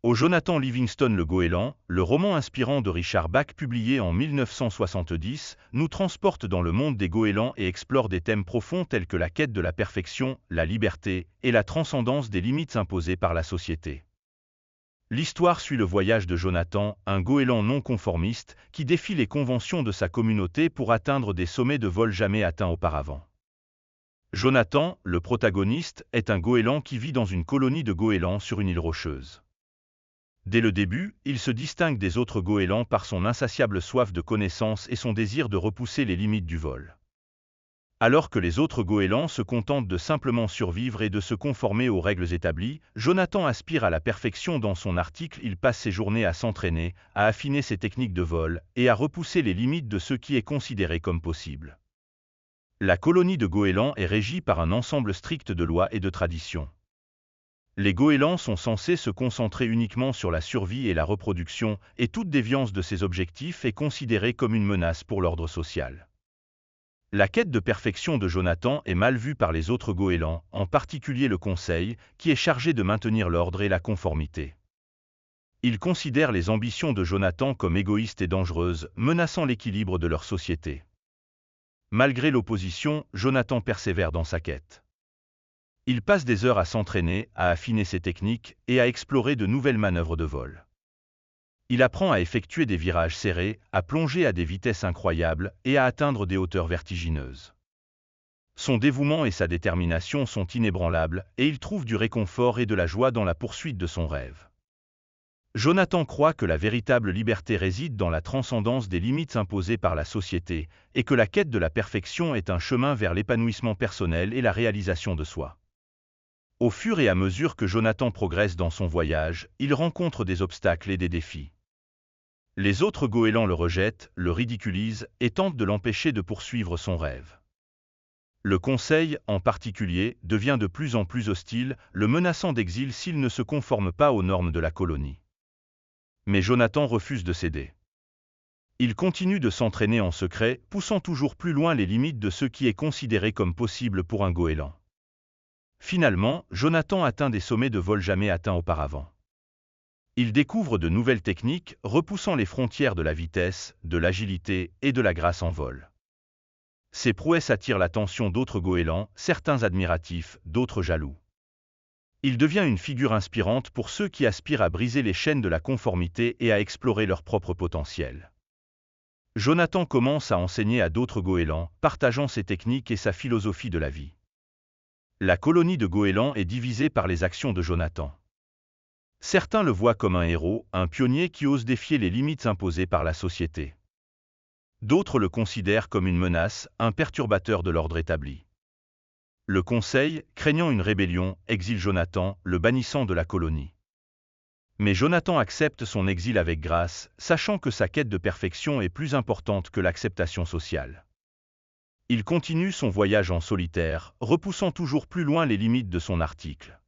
Au Jonathan Livingston le Goéland, le roman inspirant de Richard Bach publié en 1970, nous transporte dans le monde des goélands et explore des thèmes profonds tels que la quête de la perfection, la liberté et la transcendance des limites imposées par la société. L'histoire suit le voyage de Jonathan, un goéland non conformiste, qui défie les conventions de sa communauté pour atteindre des sommets de vol jamais atteints auparavant. Jonathan, le protagoniste, est un goéland qui vit dans une colonie de goélands sur une île rocheuse. Dès le début, il se distingue des autres goélands par son insatiable soif de connaissance et son désir de repousser les limites du vol. Alors que les autres goélands se contentent de simplement survivre et de se conformer aux règles établies, Jonathan aspire à la perfection. Dans son article, il passe ses journées à s'entraîner, à affiner ses techniques de vol et à repousser les limites de ce qui est considéré comme possible. La colonie de goélands est régie par un ensemble strict de lois et de traditions. Les goélands sont censés se concentrer uniquement sur la survie et la reproduction, et toute déviance de ces objectifs est considérée comme une menace pour l'ordre social. La quête de perfection de Jonathan est mal vue par les autres goélands, en particulier le Conseil, qui est chargé de maintenir l'ordre et la conformité. Ils considèrent les ambitions de Jonathan comme égoïstes et dangereuses, menaçant l'équilibre de leur société. Malgré l'opposition, Jonathan persévère dans sa quête. Il passe des heures à s'entraîner, à affiner ses techniques et à explorer de nouvelles manœuvres de vol. Il apprend à effectuer des virages serrés, à plonger à des vitesses incroyables et à atteindre des hauteurs vertigineuses. Son dévouement et sa détermination sont inébranlables et il trouve du réconfort et de la joie dans la poursuite de son rêve. Jonathan croit que la véritable liberté réside dans la transcendance des limites imposées par la société et que la quête de la perfection est un chemin vers l'épanouissement personnel et la réalisation de soi. Au fur et à mesure que Jonathan progresse dans son voyage, il rencontre des obstacles et des défis. Les autres goélands le rejettent, le ridiculisent et tentent de l'empêcher de poursuivre son rêve. Le Conseil, en particulier, devient de plus en plus hostile, le menaçant d'exil s'il ne se conforme pas aux normes de la colonie. Mais Jonathan refuse de céder. Il continue de s'entraîner en secret, poussant toujours plus loin les limites de ce qui est considéré comme possible pour un goéland. Finalement, Jonathan atteint des sommets de vol jamais atteints auparavant. Il découvre de nouvelles techniques, repoussant les frontières de la vitesse, de l'agilité et de la grâce en vol. Ses prouesses attirent l'attention d'autres goélands, certains admiratifs, d'autres jaloux. Il devient une figure inspirante pour ceux qui aspirent à briser les chaînes de la conformité et à explorer leur propre potentiel. Jonathan commence à enseigner à d'autres goélands, partageant ses techniques et sa philosophie de la vie. La colonie de goélands est divisée par les actions de Jonathan. Certains le voient comme un héros, un pionnier qui ose défier les limites imposées par la société. D'autres le considèrent comme une menace, un perturbateur de l'ordre établi. Le Conseil, craignant une rébellion, exile Jonathan, le bannissant de la colonie. Mais Jonathan accepte son exil avec grâce, sachant que sa quête de perfection est plus importante que l'acceptation sociale. Il continue son voyage en solitaire, repoussant toujours plus loin les limites de son article.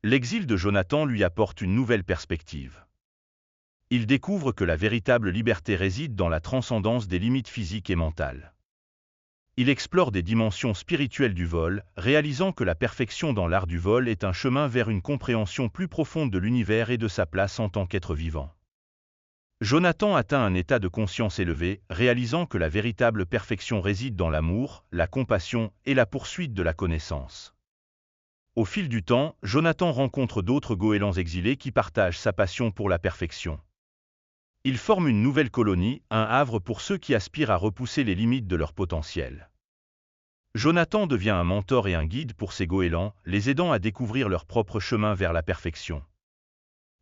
L'exil de Jonathan lui apporte une nouvelle perspective. Il découvre que la véritable liberté réside dans la transcendance des limites physiques et mentales. Il explore des dimensions spirituelles du vol, réalisant que la perfection dans l'art du vol est un chemin vers une compréhension plus profonde de l'univers et de sa place en tant qu'être vivant. Jonathan atteint un état de conscience élevé, réalisant que la véritable perfection réside dans l'amour, la compassion et la poursuite de la connaissance. Au fil du temps, Jonathan rencontre d'autres goélands exilés qui partagent sa passion pour la perfection. Ils forment une nouvelle colonie, un havre pour ceux qui aspirent à repousser les limites de leur potentiel. Jonathan devient un mentor et un guide pour ces goélands, les aidant à découvrir leur propre chemin vers la perfection.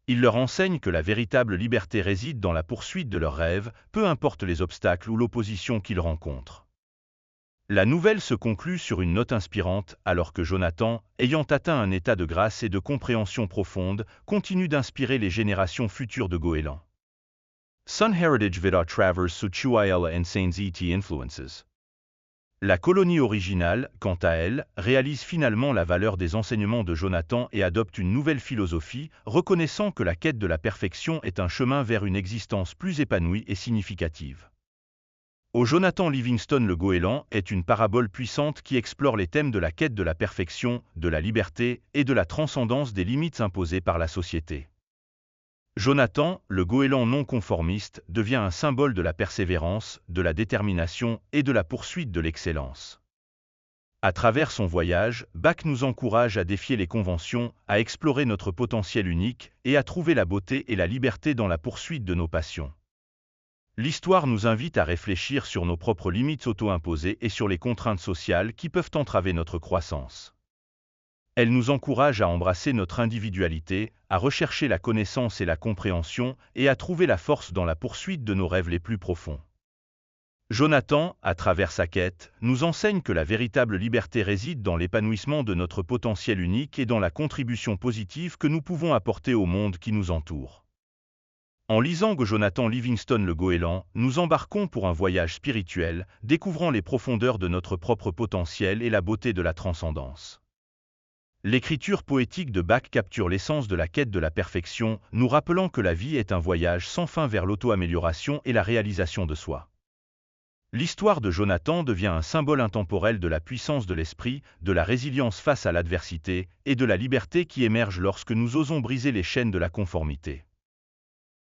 Il leur enseigne que la véritable liberté réside dans la poursuite de leurs rêves, peu importe les obstacles ou l'opposition qu'ils rencontrent. La nouvelle se conclut sur une note inspirante, alors que Jonathan, ayant atteint un état de grâce et de compréhension profonde, continue d'inspirer les générations futures de goélands. Sun Heritage Vida Travers Suchuaela and Saints Influences. La colonie originale, quant à elle, réalise finalement la valeur des enseignements de Jonathan et adopte une nouvelle philosophie, reconnaissant que la quête de la perfection est un chemin vers une existence plus épanouie et significative. Au Jonathan Livingston le goéland est une parabole puissante qui explore les thèmes de la quête de la perfection, de la liberté et de la transcendance des limites imposées par la société. Jonathan, le goéland non conformiste, devient un symbole de la persévérance, de la détermination et de la poursuite de l'excellence. À travers son voyage, Bach nous encourage à défier les conventions, à explorer notre potentiel unique et à trouver la beauté et la liberté dans la poursuite de nos passions. L'histoire nous invite à réfléchir sur nos propres limites auto-imposées et sur les contraintes sociales qui peuvent entraver notre croissance. Elle nous encourage à embrasser notre individualité, à rechercher la connaissance et la compréhension, et à trouver la force dans la poursuite de nos rêves les plus profonds. Jonathan, à travers sa quête, nous enseigne que la véritable liberté réside dans l'épanouissement de notre potentiel unique et dans la contribution positive que nous pouvons apporter au monde qui nous entoure. En lisant Jonathan Livingstone le goéland, nous embarquons pour un voyage spirituel, découvrant les profondeurs de notre propre potentiel et la beauté de la transcendance. L'écriture poétique de Bach capture l'essence de la quête de la perfection, nous rappelant que la vie est un voyage sans fin vers l'auto-amélioration et la réalisation de soi. L'histoire de Jonathan devient un symbole intemporel de la puissance de l'esprit, de la résilience face à l'adversité et de la liberté qui émerge lorsque nous osons briser les chaînes de la conformité.